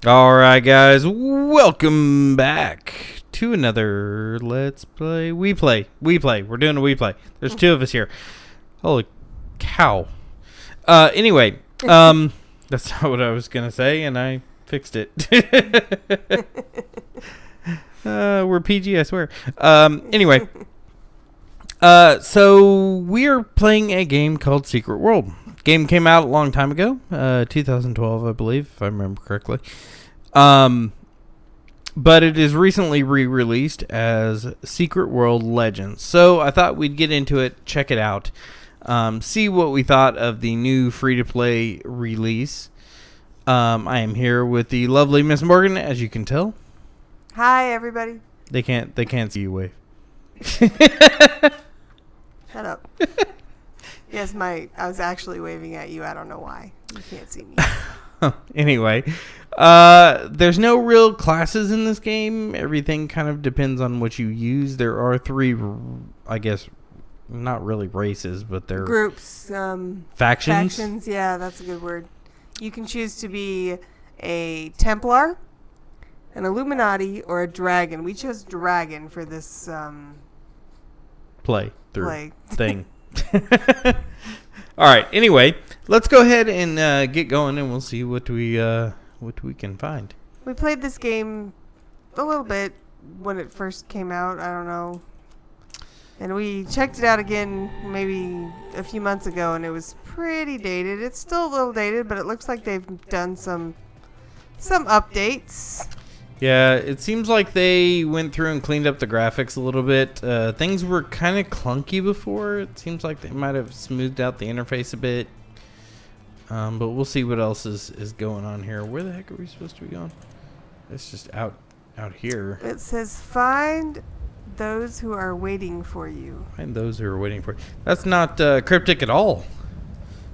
Alright guys, welcome back to another Let's Play. We play. We're doing a we play. There's two of us here. Holy cow. Anyway, that's not what I was going to say, and I fixed it. We're PG, I swear. Anyway, so we're playing a game called Secret World. Game came out a long time ago, 2012, I believe, if I remember correctly. But it is recently re-released as Secret World Legends. So I thought we'd get into it, check it out, see what we thought of the new free-to-play release. I am here with the lovely Miss Morgan, as you can tell. Hi, everybody. They can't see you wave. Shut up. Yes, I was actually waving at you. I don't know why. You can't see me. Anyway, there's no real classes in this game. Everything kind of depends on what you use. There are three, I guess, not really races, but they're groups. Factions? Factions, yeah, that's a good word. You can choose to be a Templar, an Illuminati, or a Dragon. We chose Dragon for this play thing. All right. Anyway, let's go ahead and get going, and we'll see what we can find. We played this game a little bit when it first came out. I don't know, and we checked it out again maybe a few months ago, and it was pretty dated. It's still a little dated, but it looks like they've done some updates. Yeah, it seems like they went through and cleaned up the graphics a little bit. Things were kind of clunky before. It seems like they might have smoothed out the interface a bit. But we'll see what else is going on here. Where the heck are we supposed to be going? It's just out here. It says, find those who are waiting for you. Find those who are waiting for you. That's not cryptic at all.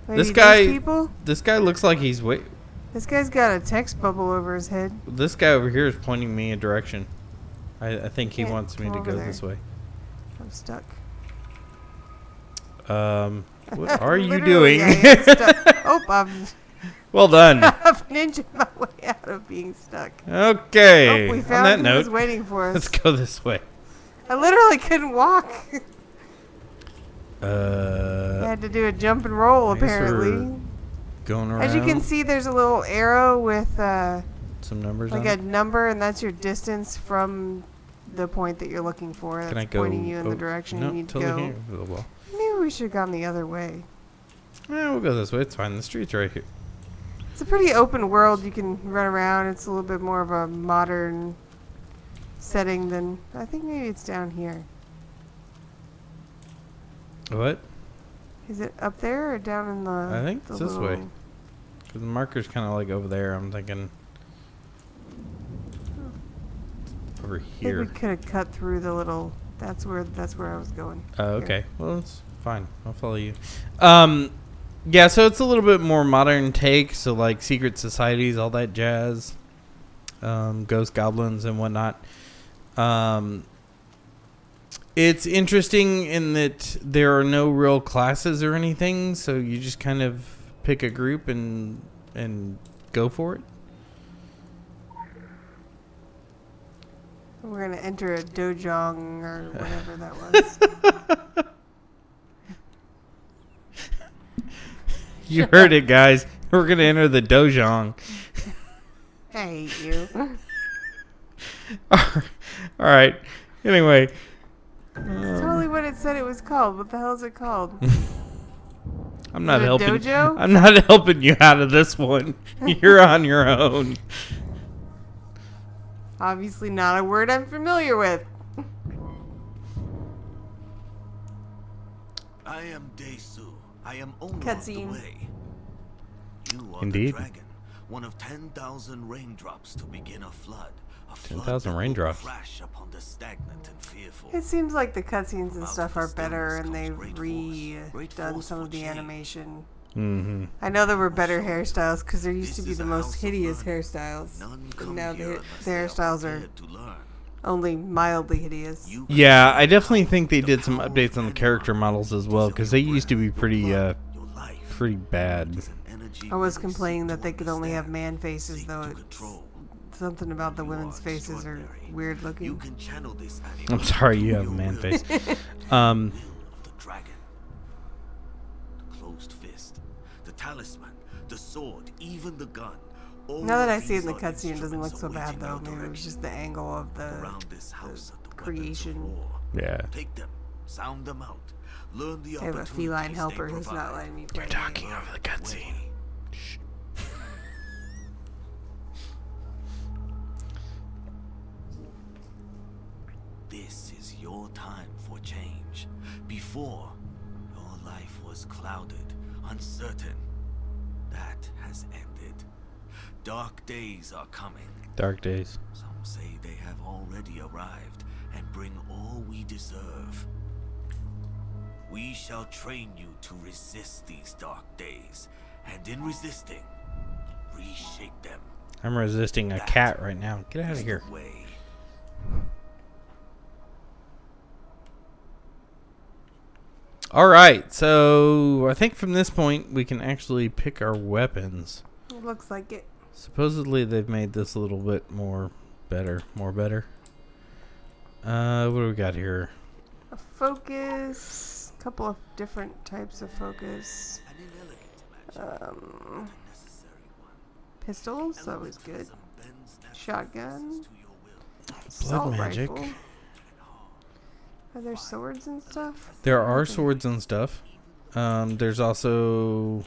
Maybe This guy, people? This guy looks like he's This guy's got a text bubble over his head. This guy over here is pointing me a direction. I think he Can't wants me to come go over there. this way. I'm stuck. What are you Literally, doing? I am stuck. Oh, Well done. I've ninja my way out of being stuck. Okay. Oh, we On found that who note, was waiting for us. let's go this way. I literally couldn't walk. I I had to do a jump and roll, guess we're apparently. going around. As you can see, there's a little arrow with some numbers like on a it. number, and that's your distance from the point that you're looking for. That's Can I go? pointing you in the direction no, you need totally to go. here. Well, Maybe we should have gone the other way. yeah, we'll go this way. It's fine. The street's right here. It's a pretty open world. You can run around. It's a little bit more of a modern setting than... I think maybe it's down here. What? Is it up there or down in the... I think the it's this way. Because the marker's kind of like over there. I'm thinking over I think here. we could have cut through the little... That's where I was going. Oh, Here. okay. Well, it's fine. I'll follow you. Yeah, so it's a little bit more modern take. So, like, secret societies, all that jazz. Ghost goblins and whatnot. It's interesting in that there are no real classes or anything. So you just kind of pick a group and go for it. We're going to enter a dojang or whatever that was. You heard it, guys. We're going to enter the dojang. I hate you. All right. Anyway. That's totally what it said it was called. What the hell is it called? I'm not Is it a helping. dojo? I'm not helping you out of this one. You're on your own. Obviously not a word I'm familiar with. I am Desu. I am owner Cutscene. of the way. You are Indeed. the dragon, one of 10,000 raindrops to begin a flood. A flood 10,000 that will raindrops. crash upon the stagnant and fearful. It seems like the cutscenes and Out stuff of are the better, stillness and they've comes great redone force some for of the change. animation. Mm-hmm. I know there were better hairstyles because there used to This be is the a most house of hideous learning. hairstyles. None And come now here the unless they are hairstyles are prepared to learn. only mildly hideous. You Yeah, can I definitely think they the did some power updates of on the Bannerman character models as well, because they used to be pretty, your life pretty bad. is an energy I was released complaining that to they could only have understand, man faces, seek though to it's control. Something about the women's faces are weird You looking. can channel this animal. I'm sorry, you to have a your man will. face. The will of the dragon. The closed fist, the talisman, the sword, even the gun. All Now that of I see it in the these are cutscene, it doesn't look so instruments bad though. awaiting your Maybe it was direction. just the angle of the Around this house are the weapons of creation. war. Yeah. Take them, sound them out, learn the I have a opportunities feline they helper who's not provide. letting me play. Talking over the cutscene. This is your time for change. Before, your life was clouded, uncertain. That has ended. Dark days are coming. Dark days. Some say they have already arrived and bring all we deserve. We shall train you to resist these dark days, and in resisting, reshape them. I'm resisting a cat right now. Get out of here. Way. All right, so I think from this point we can actually pick our weapons. It looks like it. Supposedly they've made this a little bit more better. What do we got here? A focus. A couple of different types of focus. An inelegant magic, Um, necessary one. pistols. Always good. Some bends natural Shotgun. forces to your will. Assault magic. rifle. Are there swords and stuff? There are swords and stuff. There's also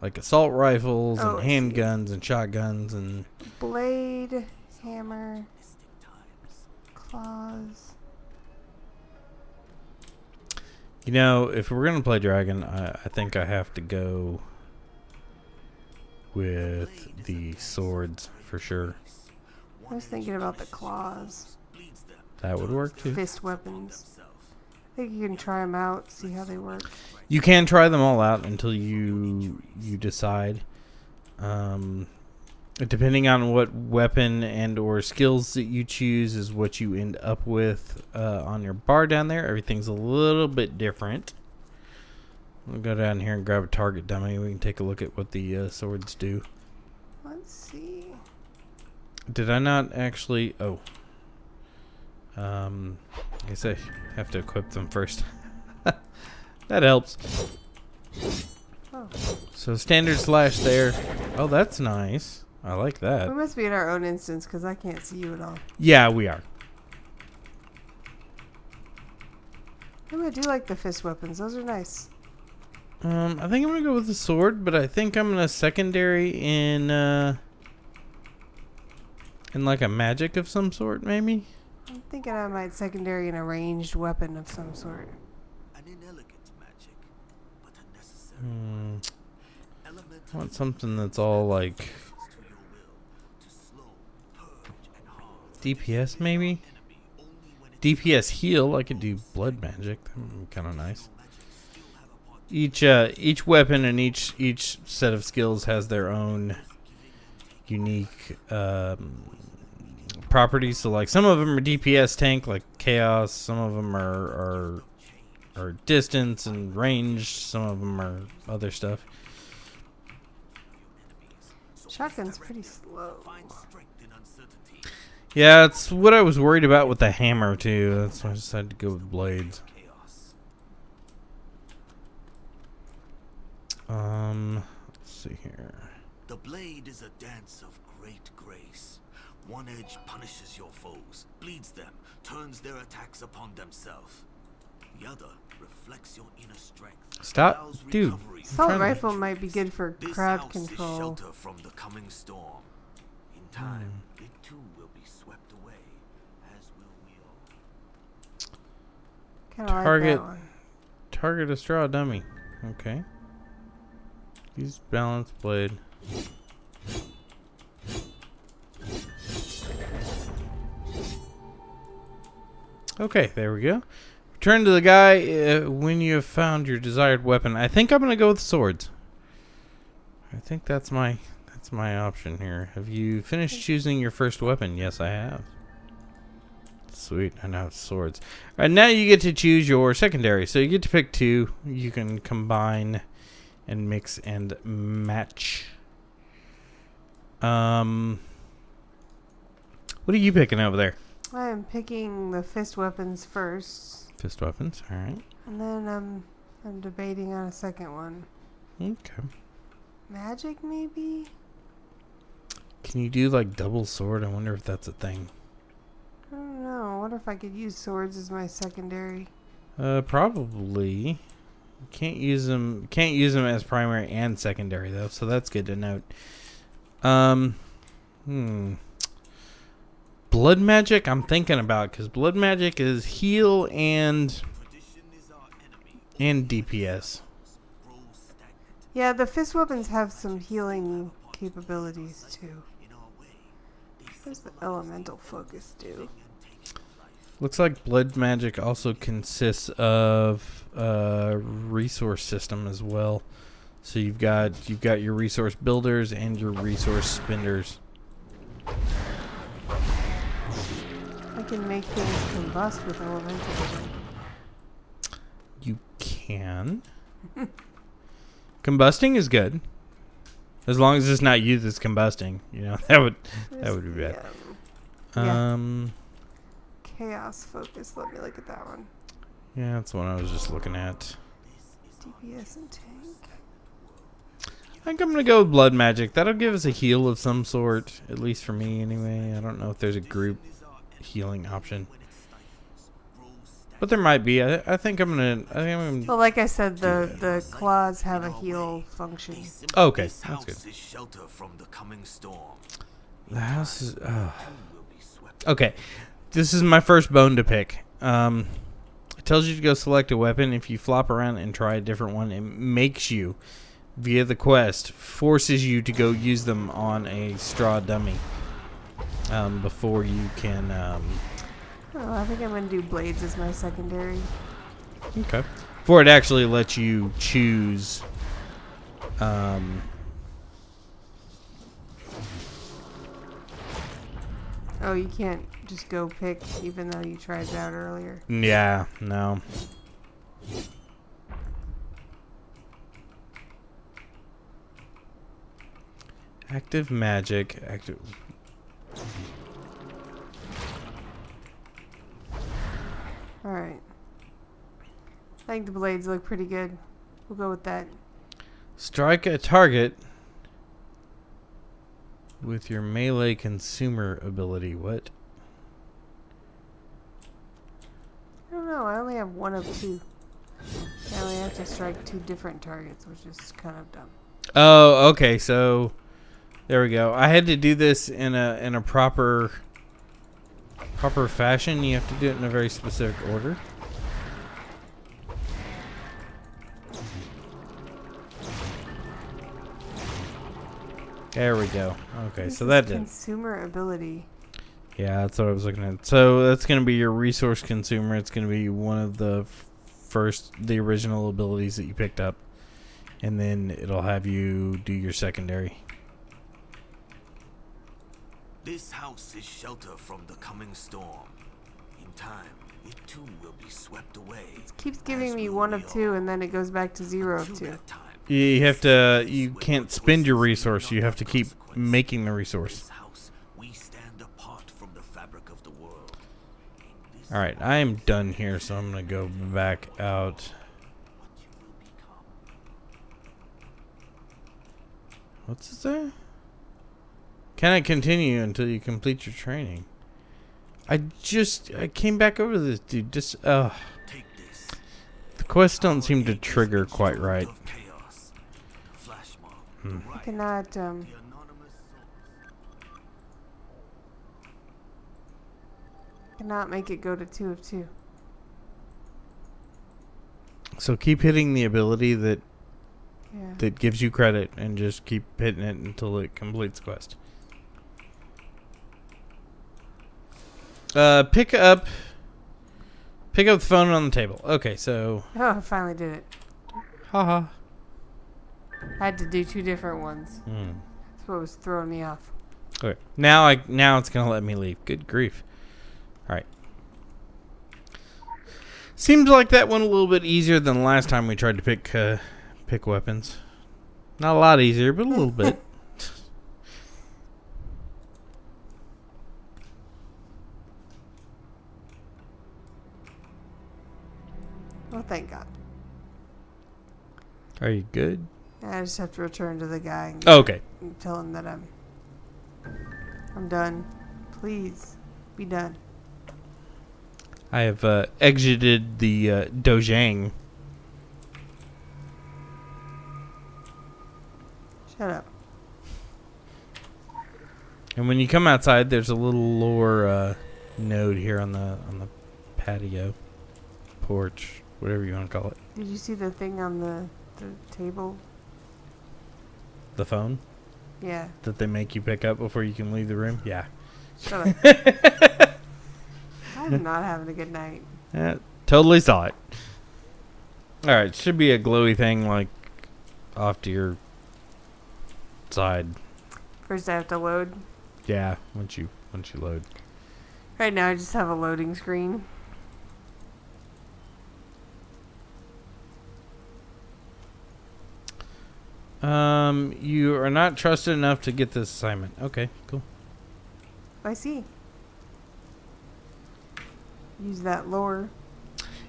like assault rifles Oh, and I see. handguns and shotguns and Blade, hammer, Mystic times. claws. you know, if we're gonna play dragon, I think I have to go with the swords for sure. I was thinking about the claws. Bleeds them. That would work too. Fist weapons. I think you can try them out, see how they work. You can try them all out until you decide. Depending on what weapon and or skills that you choose is what you end up with on your bar down there. Everything's a little bit different. We'll go down here and grab a target dummy. We can take a look at what the swords do. Let's see. Did I not actually... Oh. I guess I have to equip them first. That helps. Oh. So standard slash there. Oh, that's nice. I like that. We must be in our own instance because I can't see you at all. Yeah, we are. Oh, I do like the fist weapons. Those are nice. I think I'm gonna go with the sword, but I think I'm gonna secondary in like a magic of some sort, maybe. I'm thinking I might secondary in a ranged weapon of some sort. An inelegant magic, but a necessary Hmm. element. I want something that's all like To your will, to slow, purge, and harm. DPS, maybe. Enemy only when it's DPS heal. I could do blood magic. That would be kind of nice. magic still have a part Each weapon and each set of skills has their own unique properties. So like some of them are DPS tank, like chaos. Some of them are distance and range. Some of them are other stuff. Shotgun's pretty slow. find strength in uncertainty. Yeah, it's what I was worried about with the hammer too. That's why I decided to go with blades. Chaos. Let's see here. The blade is a dance of great grace. One edge punishes your foes, bleeds them, turns their attacks upon themselves. The other reflects your inner strength. Stop, allows dude. recovery. Assault trying to- rifle might be good for This crowd house is control. shelter from the coming storm. In time, it too will be swept away, as will we all. Kind of like Target. that one. Target a straw dummy. Okay. Use balance blade. Okay, there we go. Return to the guy when you have found your desired weapon. I think I'm gonna go with swords. I think that's my option here. Have you finished choosing your first weapon? Yes, I have. Sweet, I now have swords. All right, now you get to choose your secondary. So you get to pick two. You can combine and mix and match. What are you picking over there? I'm picking the fist weapons first, Fist weapons. All right. and then I'm debating on a second one. Okay. Magic, maybe? Can you do like double sword? I wonder if that's a thing. I don't know. I wonder if I could use swords as my secondary. Probably. Can't use them. Can't use them as primary and secondary though, so that's good to note. Blood magic. I'm thinking about because blood magic is heal and DPS. Yeah, the fist weapons have some healing capabilities too. What does the elemental focus do? Looks like blood magic also consists of resource system as well. So you've got your resource builders and your resource spenders. I can make things combust with elemental. You can. Combusting is good. As long as it's not you that's combusting, that would be bad. Chaos focus. Let me look at that one. Yeah, that's the one I was just looking at. DPS and tank. I think I'm gonna go with blood magic. That'll give us a heal of some sort, at least for me anyway. I don't know if there's a group healing option, but there might be. I think I'm gonna. Well, like I said, the claws have a heal function. Okay, that's good. The house is. Okay, this is my first bone to pick. It tells you to go select a weapon. If you flop around and try a different one, it makes you, via the quest, forces you to go use them on a straw dummy before you can. I think I'm going to do blades as my secondary. Okay. Before it actually lets you choose. Oh, you can't just go pick even though you tried it out earlier. Yeah, no. Active magic. Alright. I think the blades look pretty good. We'll go with that. Strike a target with your melee consumer ability. What? I don't know. I only have one of two. I only have to strike two different targets, which is kind of dumb. Oh, okay. So there we go. I had to do this in a proper fashion. You have to do it in a very specific order. There we go. Okay, This so is that did. consumer ability. Yeah, that's what I was looking at. So that's going to be your resource consumer. It's going to be one of the the original abilities that you picked up. And then it'll have you do your secondary. This house is shelter from the coming storm. In time, it too will be swept away. It keeps giving me one of two, and then it goes back to 0 of 2. You have to. You can't spend your resource. You have to keep making the resource. All right, I am done here, so I'm gonna go back out. What's it say? Can I continue until you complete your training? I came back over this, dude. The quests don't seem to trigger quite right. I cannot, cannot make it go to 2 of 2. So keep hitting the ability that gives you credit, and just keep hitting it until it completes quest. Pick up the phone on the table. Okay, so. Oh, I finally did it. Haha. I had to do 2 different ones. That's what was throwing me off. Okay. Now it's gonna let me leave. Good grief. All right. Seems like that went a little bit easier than the last time we tried to pick weapons. Not a lot easier, but a little bit. Thank God. Are you good? I just have to return to the guy and Okay. tell him that I'm done. Please, be done. I have exited the dojang. Shut up. And when you come outside, there's a little lower node here on the patio, porch, whatever you want to call it. Did you see the thing on the table? The phone Yeah. that they make you pick up before you can leave the room. Yeah. Shut up. I'm not having a good night. Totally saw it. All right, should be a glowy thing like off to your side. First, I have to load. Yeah, once you load. Right now, I just have a loading screen. You are not trusted enough to get this assignment. Okay, cool. I see. Use that lore.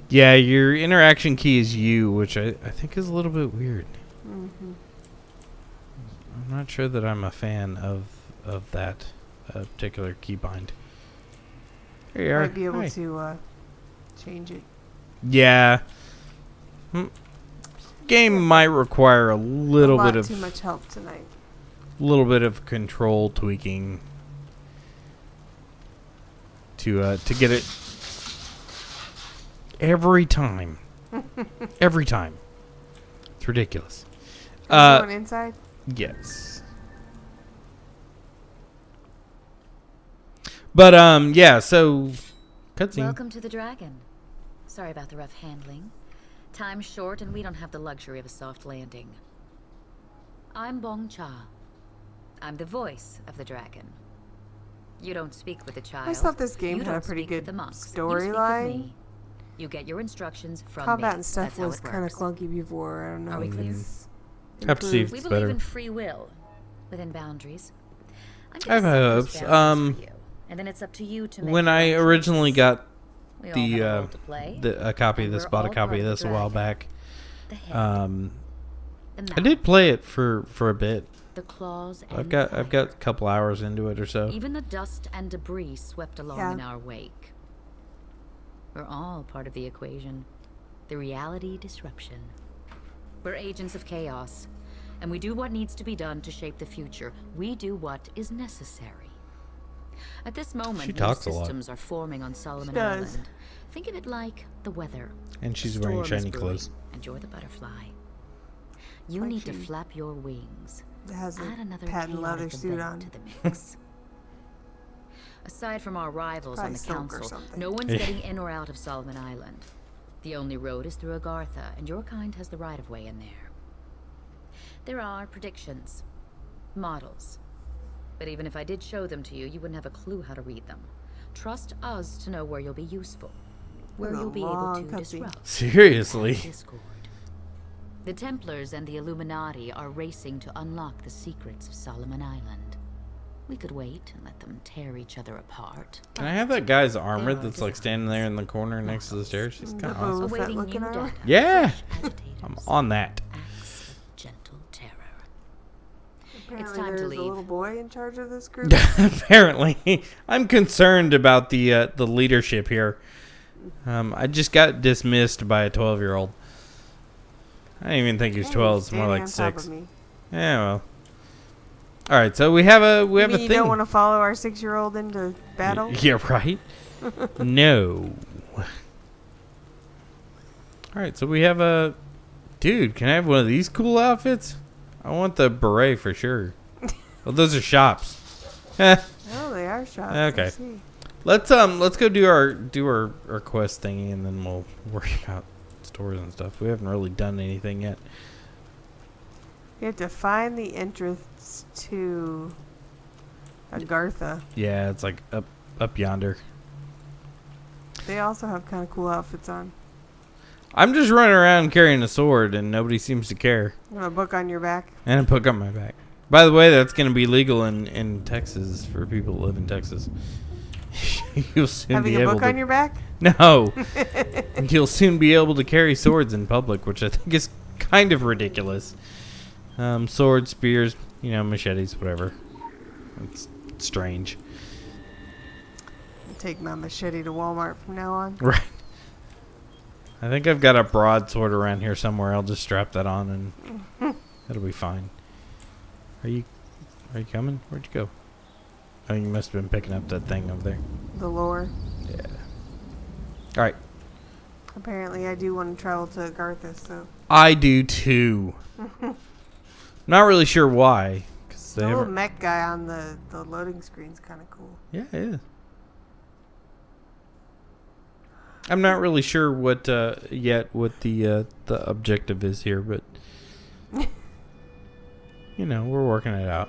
Yeah, your interaction key is you, which I think is a little bit weird. Mm-hmm. I'm not sure that I'm a fan of that particular keybind. Here you are. Might be able Hi. to change it. Yeah. Game might require a little bit of too much help tonight. little bit of control tweaking to get it every time. Every time. It's ridiculous. Are we going inside? Yes. But yeah, so cutscene. Welcome to the Dragon. Sorry about the rough handling. Time's short and we don't have the luxury of a soft landing. I'm Bong Cha. I'm the voice of the dragon. You don't speak with the child. I just thought this game You had a don't pretty speak with good the monks. You speak storyline. with me. You get your instructions from Combat me. and stuff That's how was it kind of works. clunky before. I don't know Are we if clear? it's Have to see if improved. We it's believe better. in free will within boundaries. I'm I have gonna set those hopes. boundaries for you, and then it's up to you to make When your I own originally choices. got We all the have a role to play. a copy of and this, we're bought a all copy of part this a while back. The head, the I mouth, did play it for a bit. the claws, and I've got a fire. couple hours into it or so. Even the dust and debris swept along Yeah. in our wake. We're all part of the equation. The reality disruption. We're agents of chaos, and we do what needs to be done to shape the future. We do what is necessary. At this moment, She new talks a lot. systems are forming on Solomon does. Island. Think of it like the weather. And she's A wearing storm is shiny brewing, clothes. and you're the butterfly. You like need to she flap your wings. It has a Add another patent leather chaotic suit event on. to the mix. Aside from our rivals on Probably the silk or council, something. no one's Yeah. getting in or out of Solomon Island. The only road is through Agartha, and your kind has the right-of-way in there. There are predictions, models. But even if I did show them to you, you wouldn't have a clue how to read them. Trust us to know where you'll be useful, where This is a you'll be able long to cutscene. disrupt. Seriously. Discord. The Templars and the Illuminati are racing to unlock the secrets of Solomon Island. We could wait and let them tear each other apart. Can I have that guy's armor There are that's like standing there in the corner next to the stairs? She's kind of The awesome. Boba Fett Awaiting looking new armor? data. Yeah. Fresh agitators, I'm on that. acts of gentle terror. Apparently time to there's a leave. little boy in charge of this group. Apparently, I'm concerned about the leadership here. I just got dismissed by a 12-year-old. I didn't even think he was Hey, 12. It's more standing like on top 6. of me. Yeah, well. All right, so we have a You mean thing. you don't want to follow our 6-year-old into battle? Yeah, right. No. All right, so we have a dude. Can I have one of these cool outfits? I want the beret for sure. Well, those are shops. Eh. Oh, they are shops. I Okay. see. Let's go do our quest thingy, and then we'll worry about stores and stuff. We haven't really done anything yet. You have to find the entrance to Agartha. Yeah, it's like up yonder. They also have kind of cool outfits on. I'm just running around carrying a sword, and nobody seems to care. You have a book on your back. And a book on my back. By the way, that's going to be legal in Texas for people who live in Texas. You'll soon Having be a able book to. on your back? No. You'll soon be able to carry swords in public, which I think is kind of ridiculous. Swords, spears, machetes, whatever. It's strange. Take my machete to Walmart from now on. Right. I think I've got a broadsword around here somewhere. I'll just strap that on and it'll be fine. Are you coming? Where'd you go? Oh, you must have been picking up that thing over there. The lore. Yeah. All right. Apparently, I do want to travel to Agartha, so. I do too. Not really sure why. Cause The little mech guy on the loading screen's kind of cool. Yeah, it is. I'm not really sure what the objective is here, but we're working it out.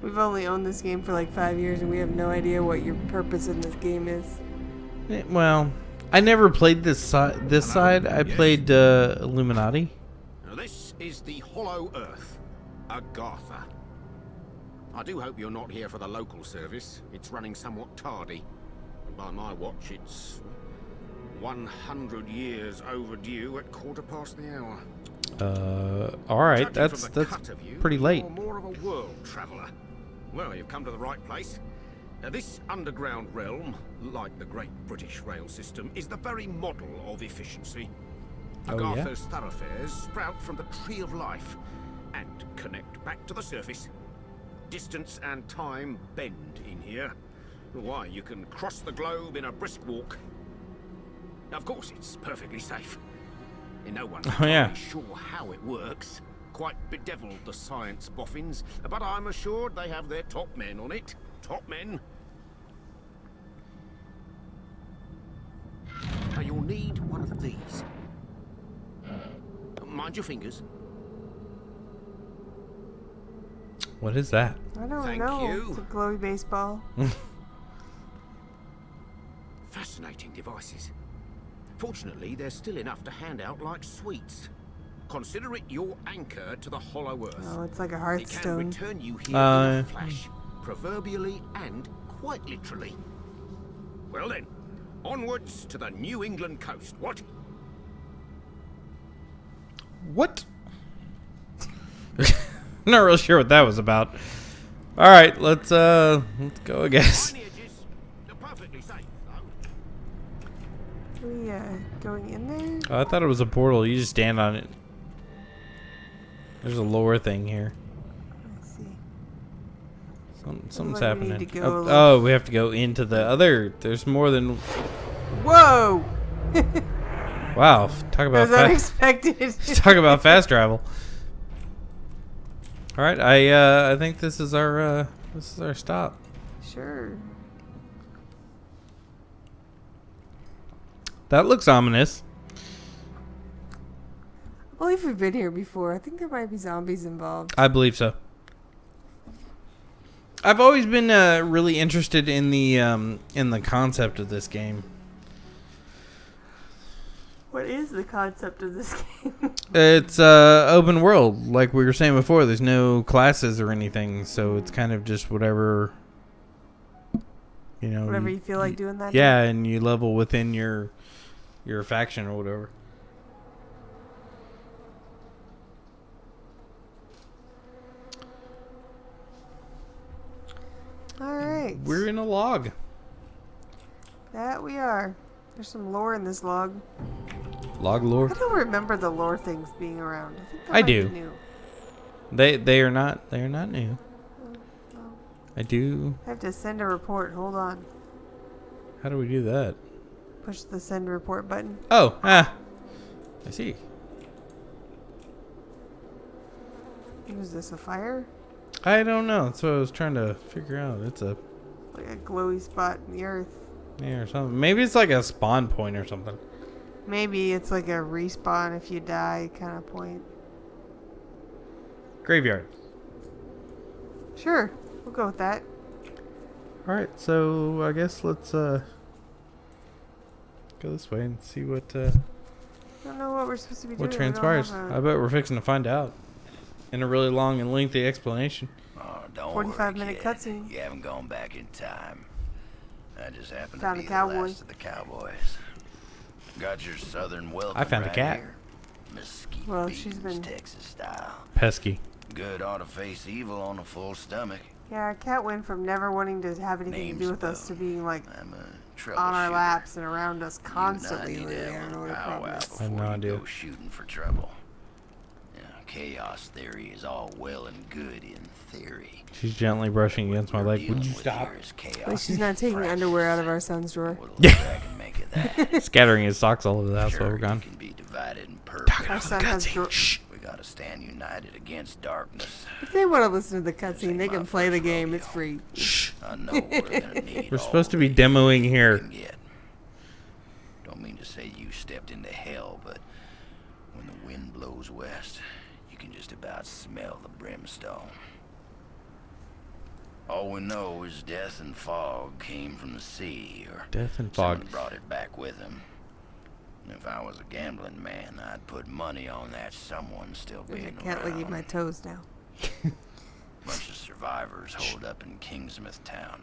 We've only owned this game for like 5 years, and we have no idea what your purpose in this game is. Well, I never played this side. I played Illuminati. Now this is the Hollow Earth, Agartha. I do hope you're not here for the local service. It's running somewhat tardy. And by my watch, it's 100 years overdue at 1/4 the hour. All right, Judging that's from the cut of you, pretty late. You're more of a world traveler. Well, you've come to the right place. Now, this underground realm, like the great British rail system, is the very model of efficiency. Oh, yeah? Agartha's thoroughfares sprout from the Tree of Life and connect back to the surface. Distance and time bend in here. Why, you can cross the globe in a brisk walk. Of course, it's perfectly safe. And no one's entirely sure how it works. Quite bedeviled the science boffins, but I'm assured they have their top men on it. Top men. Now you'll need one of these. Mind your fingers. What is that? I don't Thank know. you. It's a glowy baseball. Fascinating devices. Fortunately, there's still enough to hand out like sweets. Consider it your anchor to the Hollow Earth. Oh, it's like a It can Hearthstone. return you here in a flash, proverbially and quite literally. Well then, onwards to the New England coast. What? What? Not real sure what that was about. All right, let's go, I guess. On the edges. They're perfectly safe, though. We going in there? Oh, I thought it was a portal. You just stand on it. There's a lower thing here. Let's see. Something's like we need happening. to go a little- Oh, we have to go into the other. There's more than. Whoa! Wow, talk That about was unexpected. talk about fast travel. All right, I think this is our stop. Sure. That looks ominous. Well, if we've been here before, I think there might be zombies involved. I believe so. I've always been really interested in the concept of this game. What is the concept of this game? It's open world, like we were saying before. There's no classes or anything, so it's kind of just whatever. Whatever you feel like doing that. Yeah, and you level within your faction or whatever. All right. We're in a log. That we are. There's some lore in this log. Log lore. I don't remember the lore things being around. I think that I might do. be new. They are not new. Well, I do. I have to send a report. Hold on. How do we do that? Push the send report button. Oh, I see. Is this a fire? I don't know. That's what I was trying to figure out. It's a Like a glowy spot in the earth. or something. Maybe it's like a spawn point or something. Maybe it's like a respawn if you die kind of point. Graveyard. Sure. We'll go with that. All right, so I guess let's go this way and see what I don't know what we're supposed to be doing. what We don't transpires. have I bet we're fixing to find out in a really long and lengthy explanation. Oh, don't 45 worry, minute kid. cutscene. You haven't gone back in time. I just happened Found to a be cowboy. the last of the cowboys. Got your southern welcome I found a right cat. here. Mesquite Well, beans, she's been- Texas style. Pesky. Good ought to face evil on a full stomach. Yeah, our cat went from never wanting to have anything Name's to do with us to Boone. being like I'm a on our troubleshooter. laps and around us You and constantly. need to I have don't a know what her powwow problem is. before I have no you idea. go shooting for trouble. Yeah, chaos theory is all well and good in theory. She's gently brushing against my What we're leg. Would dealing you with stop? here is chaos Like she's in not taking fraction. underwear out of our son's drawer. What Yeah. little I can make of that. Scattering his socks all over the house while Sure, we're you gone. can be divided in purpose. Our son has drawer. We gotta stand united against darkness. If they want to listen to the cutscene, they can play the game. It's free. Shh. I know we're gonna need We're all supposed to be we demoing here. can get. Don't mean to say you stepped into hell, but when the wind blows west, you can just about smell the brimstone. All we know is death and fog came from the sea, or Death and someone fog. brought it back with him. And if I was a gambling man, I'd put money on that someone still I being can't around. look at my toes now. Bunch of survivors holed up in Kingsmouth town.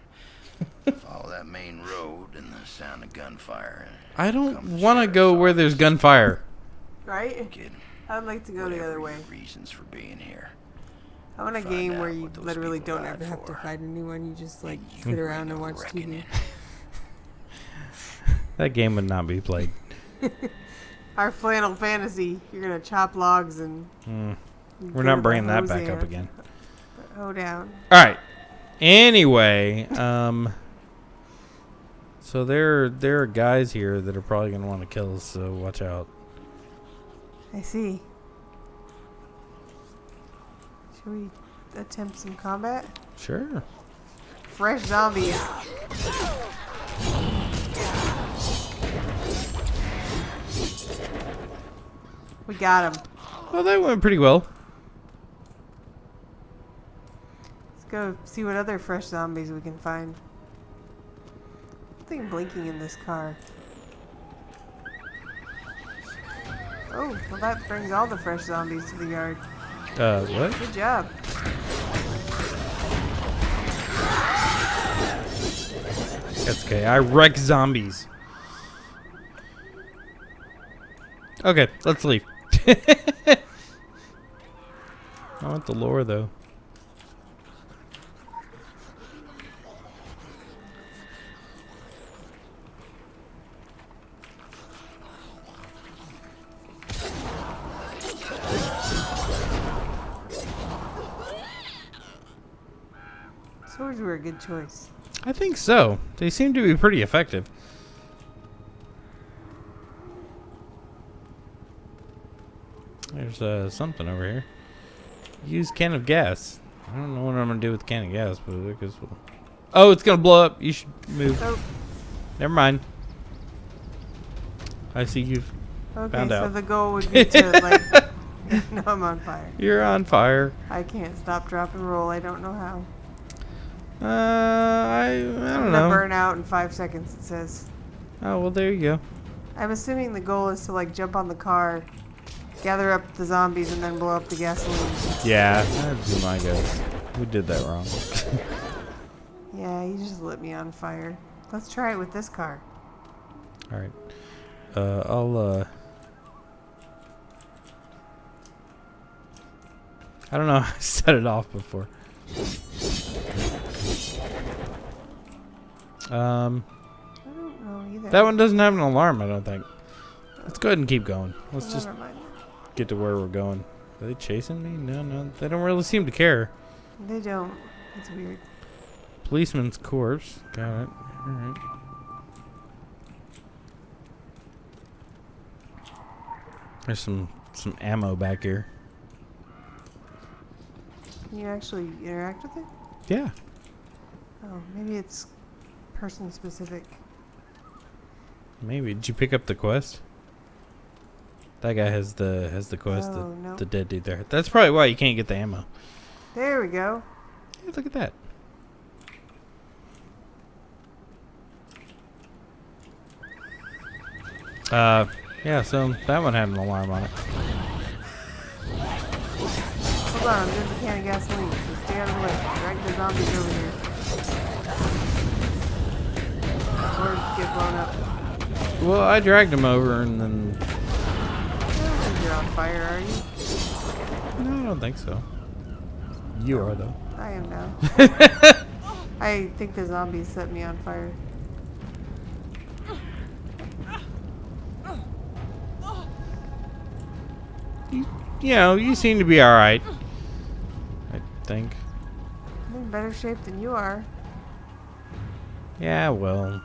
Follow that main road and the sound of gunfire. I don't Come the want to go sheriff's where there's office. gunfire. Right? Kid, I'd like to go the whatever other way. your reasons for being here. I want a Find game out where you what those literally people don't died ever have to for. fight anyone. You just like And you sit bring around and a watch TV. reckoning. That game would not be played. Our flannel fantasy. You're gonna chop logs and. We're go not to bringing the that back up hose again. Oh, down. All right. Anyway, so there are guys here that are probably gonna want to kill us. So watch out. I see. Should we attempt some combat? Sure. Fresh zombies. We got them. Well, that went pretty well. Let's go see what other fresh zombies we can find. Something blinking in this car. Oh, well that brings all the fresh zombies to the yard. What? Good job. That's okay. I wreck zombies. Okay, let's leave. I want the lore, though. Swords were a good choice. I think so. They seem to be pretty effective. There's something over here. Use can of gas. I don't know what I'm gonna do with the can of gas, but I guess we'll... Oh, it's gonna blow up. You should move. Oh, Never mind. I see you've... okay, Found so out. the goal would be to, like... No, I'm on fire. You're on fire. I can't stop, drop, and roll. I don't know how. I I'm don't gonna know. burn out in 5 seconds, it says. Oh, well, there you go. I'm assuming the goal is to, like, jump on the car, gather up the zombies, and then blow up the gasoline. Yeah, that'd be my guess. We did that wrong. Yeah, you just lit me on fire. Let's try it with this car. All right. I'll I don't know how I set it off before. I don't know either. That one doesn't have an alarm, I don't think. Let's go ahead and keep going. Let's Well, just never mind. get to where we're going. Are they chasing me? No. They don't really seem to care. They don't. It's weird. Policeman's corpse. Got it. All right. There's some ammo back here. Can you actually interact with it? Yeah. Oh, maybe it's person specific. Maybe. Did you pick up the quest? That guy has the quest. Oh, no. The dead dude there. That's probably why you can't get the ammo. There we go. Yeah, look at that. Yeah, so that one had an alarm on it. Hold on, I'm doing the can of gasoline, so stay out of the way. Drag the zombies over here. blown up. Well, I dragged him over and then... I don't think you're on fire, are you? No, I don't think so. You are, though. I am now. I think the zombies set me on fire. You know, you seem to be alright. I think. I'm in better shape than you are. Yeah, well.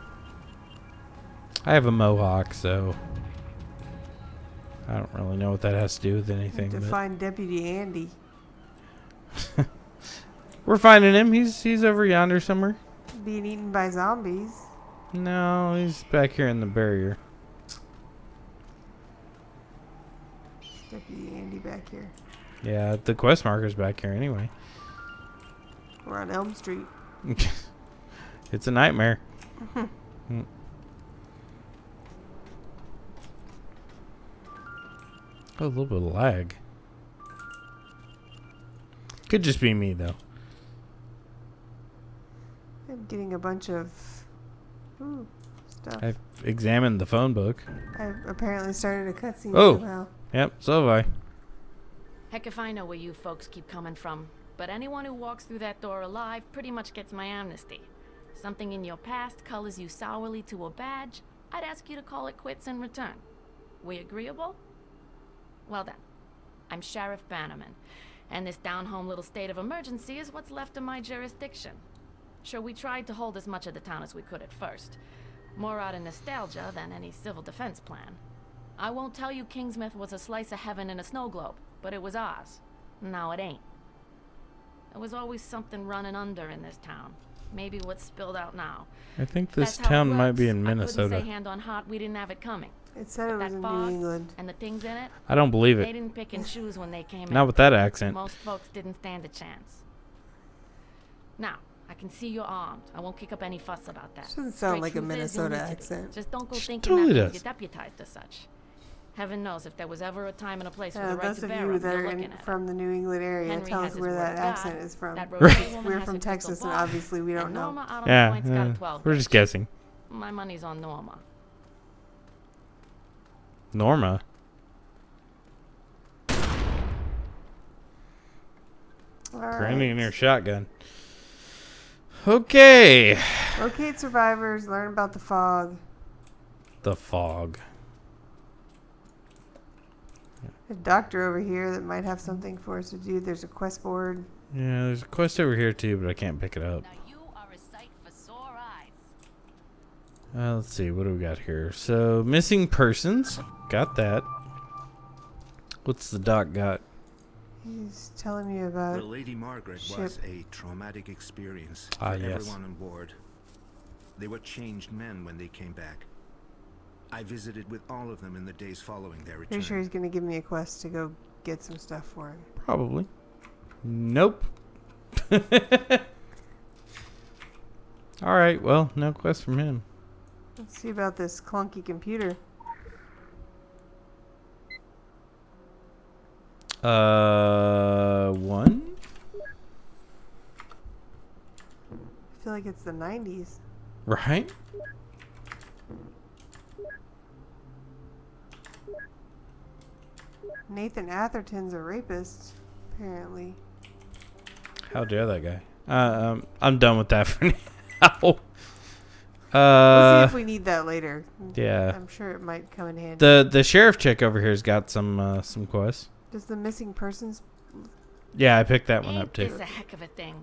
I have a mohawk, so... I don't really know what that has to do with anything. To But find Deputy Andy. we're finding him. He's over yonder somewhere. Being eaten by zombies. No, he's back here in the barrier. Deputy Andy back here. Yeah, the quest marker's back here anyway. We're on Elm Street. It's a nightmare. Mm. Oh, a little bit of lag. Could just be me, though. I'm getting a bunch of stuff. I've examined the phone book. I've apparently started a cutscene Oh. somehow. Yep, so have I. Heck if I know where you folks keep coming from, but anyone who walks through that door alive pretty much gets my amnesty. Something in your past colors you sourly to a badge, I'd ask you to call it quits in return. We agreeable? Well then, I'm Sheriff Bannerman, and this down-home little state of emergency is what's left of my jurisdiction. Sure, we tried to hold as much of the town as we could at first. More out of nostalgia than any civil defense plan. I won't tell you Kingsmouth was a slice of heaven in a snow globe, but it was ours. Now it ain't. There was always something running under in this town. Maybe what's spilled out now. I think this That's how it town might works. be in I couldn't Minnesota. say hand on heart we didn't have it coming. It said it But was that in fog New England. and the things in it, I don't believe they it. didn't pick and choose when they came in. Not with that accent. Most folks didn't stand a chance. Now, I can see you're armed. I won't kick up any fuss about that. This doesn't sound Straight like a truth is, Minnesota you'll need to be. accent. Just don't go She thinking totally that means does. you're deputized as such. Heaven knows if there was ever a time and a place for the right Those to of bear you up, that you're are looking at it. from the New England area, Henry tell has us his where word that of God. accent is from. That Right. Rhodesian woman We're has from her crystal Texas, and ball. obviously we don't And know. Norma out on the Yeah, point's got yeah. a 12 We're just guessing. My money's on Norma. Norma. All Granny in right. her shotgun. Okay. Locate survivors, learn about the fog. The fog. A doctor over here that might have something for us to do. There's a quest board. Yeah, there's a quest over here too, but I can't pick it up. Now you are a sight for sore eyes. Let's see, what do we got here? So, missing persons. Got that. What's the doc got? He's telling me The about Lady Margaret ship. was a traumatic experience for Ah, yes. everyone on board. They were changed men when they came back. I visited with all of them in the days following their return. Pretty sure he's going to give me a quest to go get some stuff for him. Probably. Nope. Alright, well, no quest from him. Let's see about this clunky computer. One? I feel like it's the 90s. Right? Nathan Atherton's a rapist, apparently. How dare that guy? I'm done with that for now. We'll see if we need that later. Yeah. I'm sure it might come in handy. The sheriff chick over here's got some quests. Does the missing persons... Yeah, I picked that one up Ain't too. this a heck of a thing?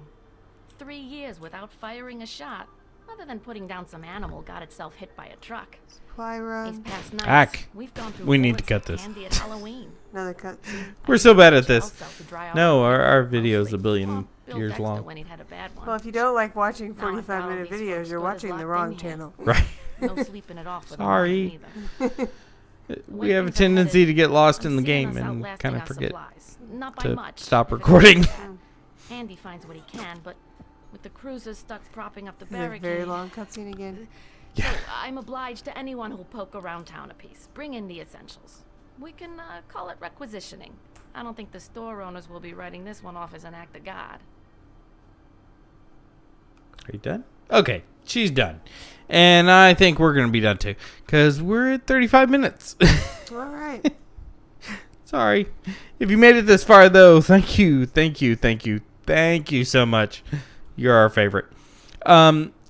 3 years without firing a shot, other than putting down some animal got itself hit by a truck. Supply These run? past nights, Ack. we've gone through We need to bullets cut and this. candy at Halloween. Another cutscene. We're so bad at Jail this. cell to dry out No, my our mostly. video's a billion Well, Bill years Dexter long. when he'd had a bad one. Well, if you don't like watching Now I've got all 45-minute these videos, folks you're good as watching the locked wrong in here. channel. Right. No sleeping it off with Sorry. them either. We have a Weapons tendency ahead. to get lost in I'm the seeing game us and outlasting kind of our forget supplies. Not by to much, stop if it's recording. like that. Andy finds what he can, but with the cruisers stuck propping up the Is it a barricade. very long cutscene again? So I'm obliged to anyone who'll poke around town a piece. Bring in the essentials. We can call it requisitioning. I don't think the store owners will be writing this one off as an act of God. Are you done? Okay, she's done. And I think we're going to be done too. Because we're at 35 minutes. All right. Sorry. If you made it this far, though, thank you. Thank you. Thank you. Thank you so much. You're our favorite.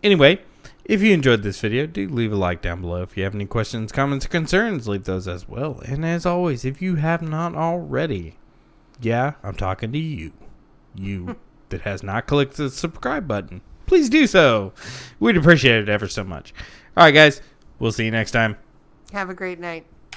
Anyway, if you enjoyed this video, do leave a like down below. If you have any questions, comments, or concerns, leave those as well. And as always, if you have not already, yeah, I'm talking to you. You that has not clicked the subscribe button. Please do so. We'd appreciate it ever so much. All right, guys. We'll see you next time. Have a great night.